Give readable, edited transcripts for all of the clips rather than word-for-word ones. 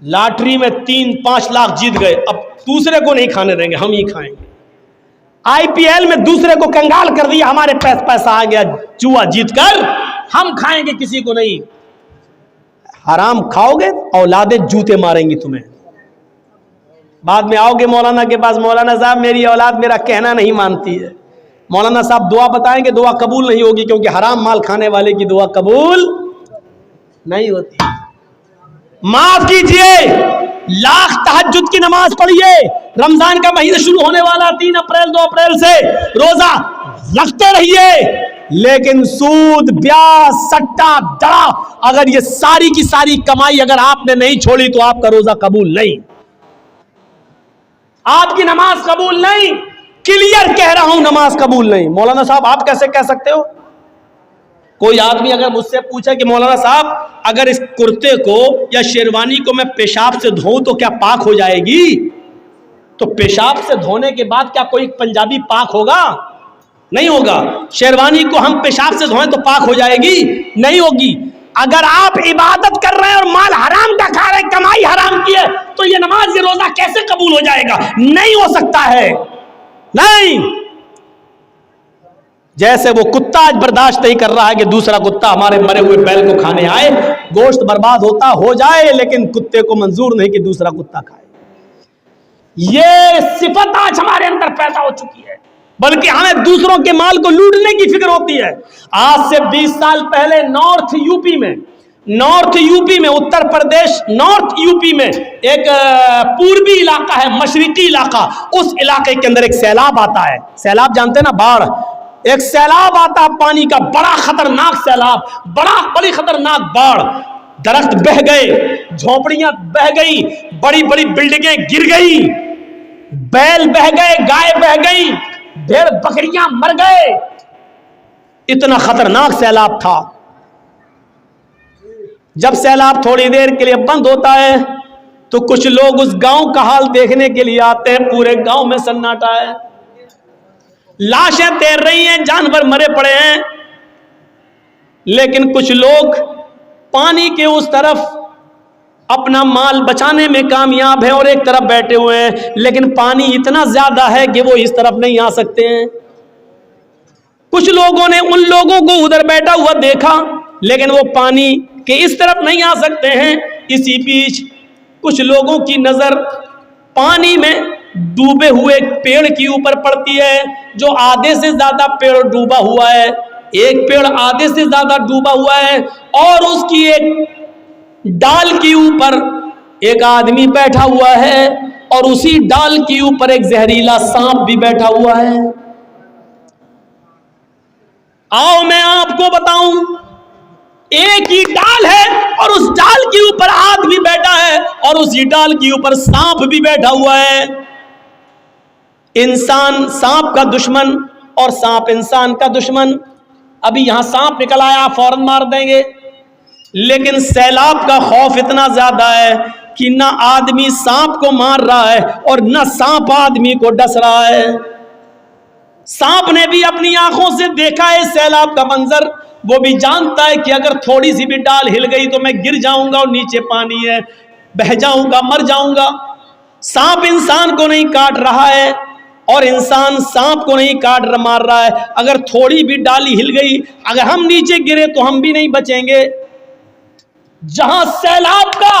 Lottery میں 3-5 لاکھ جیت گئے, اب دوسرے کو نہیں کھانے دیں گے, ہم ہی کھائیں گے. آئی پی ایل میں دوسرے کو کنگال کر دیا, ہمارے پیسہ آ گیا جوا جیت کر, ہم کھائیں گے, کسی کو نہیں. حرام کھاؤ گے اولادیں جوتے ماریں گی تمہیں. بعد میں آؤ گے مولانا کے پاس, مولانا صاحب میری اولاد میرا کہنا نہیں مانتی ہے. مولانا صاحب دعا بتائیں گے, دعا قبول نہیں ہوگی, کیونکہ حرام مال کھانے والے کی دعا قبول نہیں ہوتی. معاف کیجئے, لاکھ تہجد کی نماز پڑھیے. رمضان کا مہینہ شروع ہونے والا 3 اپریل 2 اپریل سے روزہ رکھتے رہیے, لیکن سود, بیاج, سٹا, دڑا, اگر یہ ساری کی ساری کمائی اگر آپ نے نہیں چھوڑی تو آپ کا روزہ قبول نہیں, آپ کی نماز قبول نہیں. کلیئر کہہ رہا ہوں, نماز قبول نہیں. مولانا صاحب آپ کیسے کہہ سکتے ہو؟ کوئی آدمی اگر مجھ سے پوچھے کہ مولانا صاحب اگر اس کرتے کو یا شیروانی کو میں پیشاب سے دھوؤں تو کیا پاک ہو جائے گی؟ تو پیشاب سے دھونے کے بعد کیا کوئی پنجابی پاک ہوگا؟ نہیں ہوگا. شیروانی کو ہم پیشاب سے دھوئیں تو پاک ہو جائے گی؟ نہیں ہوگی. اگر آپ عبادت کر رہے ہیں اور مال حرام کا کھا رہے ہیں, کمائی حرام کی ہے, تو یہ نماز یہ روزہ کیسے قبول ہو جائے گا؟ نہیں ہو سکتا ہے, نہیں. جیسے وہ کتا آج برداشت نہیں کر رہا ہے کہ دوسرا کتا ہمارے مرے ہوئے بیل کو کھانے آئے, گوشت برباد ہوتا ہو جائے, لیکن کتے کو منظور نہیں کہ دوسرا کتا کھائے. یہ صفت آج ہمارے اندر پیدا ہو چکی ہے, بلکہ ہمیں دوسروں کے مال کو لوٹنے کی فکر ہوتی ہے. آج سے 20 سال پہلے نارتھ یو پی میں Uttar Pradesh north U P میں ایک پوربی علاقہ ہے, مشرقی علاقہ, اس علاقے کے اندر ایک سیلاب آتا ہے. سیلاب جانتے ہیں نا, باڑھ. ایک سیلاب آتا ہے پانی کا, بڑا خطرناک سیلاب, بڑی خطرناک باڑھ. درخت بہ گئے, جھونپڑیاں بہ گئی, بڑی بڑی بلڈنگیں گر گئی, بیل بہ گئے, گائے بہ گئی, بھیڑ بکریاں مر گئے. اتنا خطرناک سیلاب تھا. جب سیلاب تھوڑی دیر کے لیے بند ہوتا ہے تو کچھ لوگ اس گاؤں کا حال دیکھنے کے لیے آتے ہیں. پورے گاؤں میں سناٹا ہے, لاشیں تیر رہی ہیں, جانور مرے پڑے ہیں, لیکن کچھ لوگ پانی کے اس طرف اپنا مال بچانے میں کامیاب ہیں اور ایک طرف بیٹھے ہوئے ہیں, لیکن پانی اتنا زیادہ ہے کہ وہ اس طرف نہیں آ سکتے ہیں. کچھ لوگوں نے ان لوگوں کو ادھر بیٹھا ہوا دیکھا, لیکن وہ پانی کے اس طرف نہیں آ سکتے ہیں. اسی بیچ کچھ لوگوں کی نظر پانی میں ڈوبے ہوئے پیڑ کے اوپر پڑتی ہے, جو آدھے سے زیادہ پیڑ ڈوبا ہوا ہے. ایک پیڑ آدھے سے زیادہ ڈوبا ہوا ہے, اور اس کی ایک ڈال کے اوپر ایک آدمی بیٹھا ہوا ہے, اور اسی ڈال کے اوپر ایک زہریلا سانپ بھی بیٹھا ہوا ہے. آؤ میں آپ کو بتاؤں, ایک ہی ڈال ہے اور اس ڈال کے اوپر آدمی بیٹھا ہے, اور اسی ڈال کے اوپر سانپ بھی بیٹھا ہوا ہے. انسان سانپ کا دشمن اور سانپ انسان کا دشمن. ابھی یہاں سانپ نکل آیا, فوراً مار دیں گے, لیکن سیلاب کا خوف اتنا زیادہ ہے کہ نہ آدمی سانپ کو مار رہا ہے اور نہ سانپ آدمی کو ڈس رہا ہے. سانپ نے بھی اپنی آنکھوں سے دیکھا ہے سیلاب کا منظر, وہ بھی جانتا ہے کہ اگر تھوڑی سی بھی ڈال ہل گئی تو میں گر جاؤں گا اور نیچے پانی ہے, بہہ جاؤں گا, مر جاؤں گا. سانپ انسان کو نہیں کاٹ رہا ہے اور انسان سانپ کو نہیں مار رہا ہے. اگر تھوڑی بھی ڈالی ہل گئی, اگر ہم نیچے گرے تو ہم بھی نہیں بچیں گے. جہاں سیلاب کا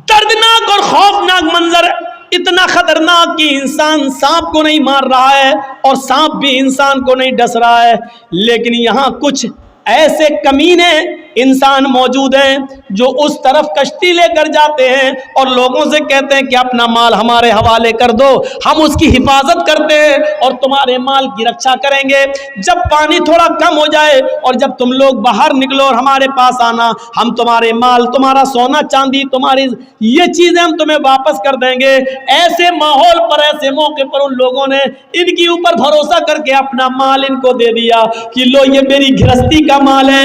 دردناک اور خوفناک منظر اتنا خطرناک کہ انسان سانپ کو نہیں مار رہا ہے اور سانپ بھی انسان کو نہیں ڈس رہا ہے, لیکن یہاں کچھ ایسے کمینے انسان موجود ہیں جو اس طرف کشتی لے کر جاتے ہیں اور لوگوں سے کہتے ہیں کہ اپنا مال ہمارے حوالے کر دو, ہم اس کی حفاظت کرتے ہیں اور تمہارے مال کی رکشا کریں گے. جب پانی تھوڑا کم ہو جائے اور جب تم لوگ باہر نکلو اور ہمارے پاس آنا, ہم تمہارے مال, تمہارا سونا چاندی, تمہاری یہ چیزیں ہم تمہیں واپس کر دیں گے. ایسے ماحول پر, ایسے موقع پر ان لوگوں نے ان کے اوپر بھروسہ کر کے اپنا مال ان کو دے دیا کہ لو یہ میری گھرستی کا مال ہے,